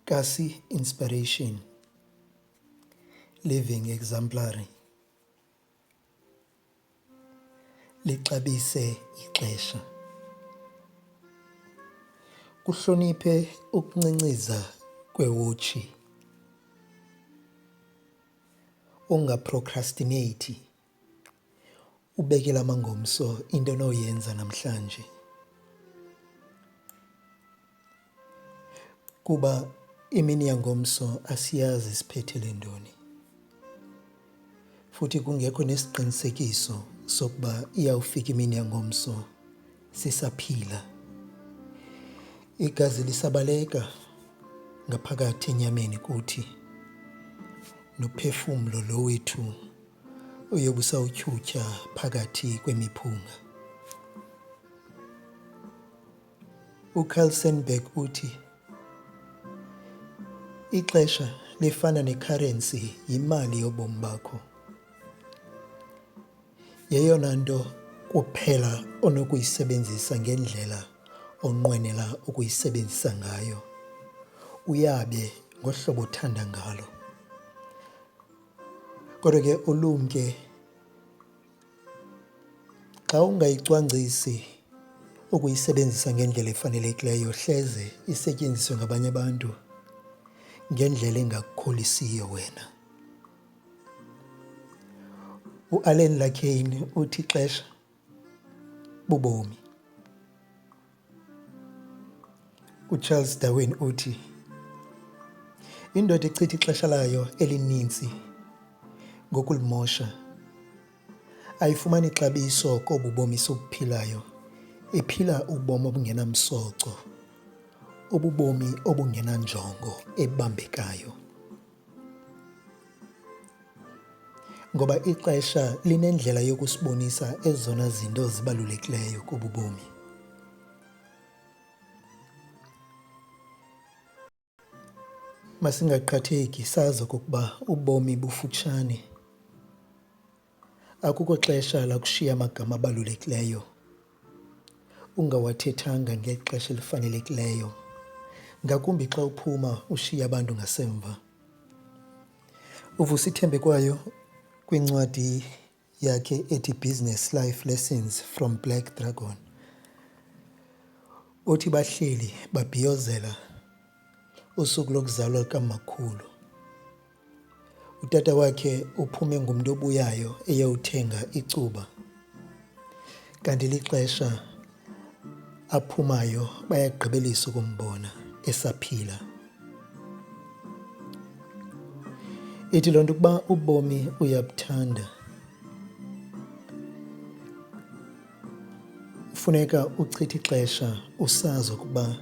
Kasi inspiration, living exemplary. Lixabise Ixesha. Kuhloniphe ukuncinciza kwewotshi. Ungaprocrastinate. Ubekela amangomso into onoyenza namhlanje. Kuba imini yangomso asiyazi siphethele ntoni. Futhi kungekho nesiqinisekiso sokuba iyawufika imini yangomso sisaphila. Igazi lisabaleka ngaphakathi enyameni kuthi, nophefumlo lo wethu uyobusawutyhutyha phakathi kwemiphunga. uCarlsenberg uthi, ixesha lifana necurrency, yimali yobomi bakho. Yeyona nto kuphela onokuyisebenzisa ngendlela onqwenela ukuyisebenzisa ngayo, uyabe ngohlobo othanda ngalo. Kodwa ke ulumke xa ungayicwangcisi ukuyisebenzisa ngendlela efanelekileyo, hleze isetyenziswe ngabanye abantu ngendlela engakukholisiyo wena. uAlan Lakane uthi ixesha bubomi. uCharles Darwin uthi, indoda ichitha ixesha layo elinintsi ngokulimosha, ayifumani ixabiso kobu bomi sobuphilayo, iphila ubomi obungenamsoco, ububomi obungenanjongo ebambekayo. Ngoba ixesha linendlela yokusibonisa ezona zinto zibalulekileyo kobu bomi. Masingaqhatheki, sazi okokuba ubomi bufutshane. Akukho xesha lakushiya amagama abalulekileyo ungawathethanga ngexesha elifanelekileyo, ngakumbi xa uphuma ushiya abantu ngasemva. uVusithembe kwayo kwincwadi yakhe ethi Business Life Lessons from Black Dragon uthi bahleli babhiyozela usuku lokuzalwa likamakhulu. Utata wakhe uphume ngumntu obuyayo eyawuthenga icuba, kanti lixesha aphumayo bayagqibelisa ukumbona esaphila. Ithi loo nto ukuba ubomi uyabuthanda, funeka uchithe ixesha usazi ukuba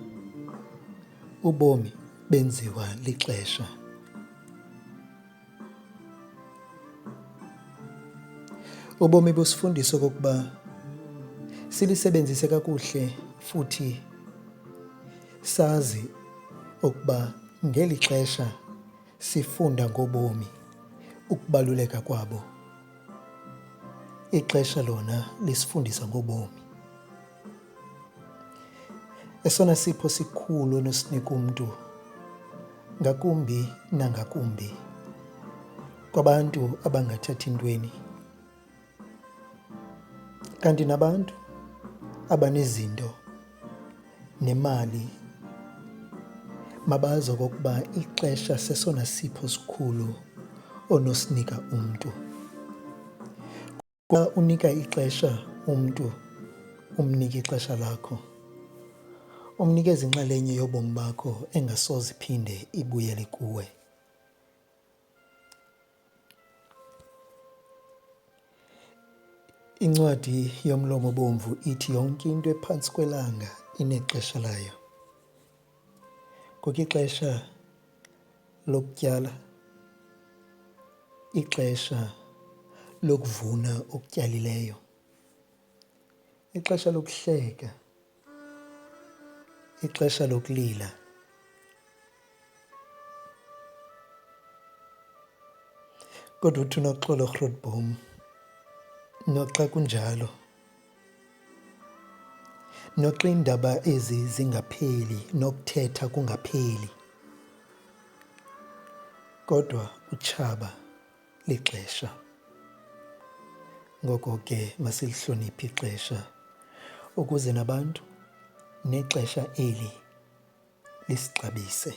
ubomi benziwa lixesha. Ubomi busifundisa okokuba silisebenzise kakuhle, futhi sazi ukuba ngeli xesha sifunda ngobomi, ukubaluleka kwabo. Ixesha lona lisifundisa ngobomi. Esona sipho sikhulu nosinika umntu, ngakumbi nangakumbi kwabantu abangathathi ntweni, kanti nabantu abanezinto nemali, mabazi okokuba ixesha sesona sipho sikhulu onosinika umntu. Xa unika ixesha umntu, umnika ixesha lakho, umnikeza inxalenye yobomi bakho engasoze iphinde ibuyele kuwe. Incwadi yomlomo obomvu ithi yonke into ephantsi kwelanga inexesha layo. Kukho ixesha lokutyala, ixesha lokuvuna okutyalileyo, ixesha lokuhleka, ixesha lokulila, kodwa uthi uNoxolo Grootboom, noxa kunjalo, noxa iindaba ezi zingapheli, nokuthetha kungapheli, kodwa utshaba lixesha. Ngoko ke masilihloniphe ixesha ukuze nabantu nexesha eli lisixabise.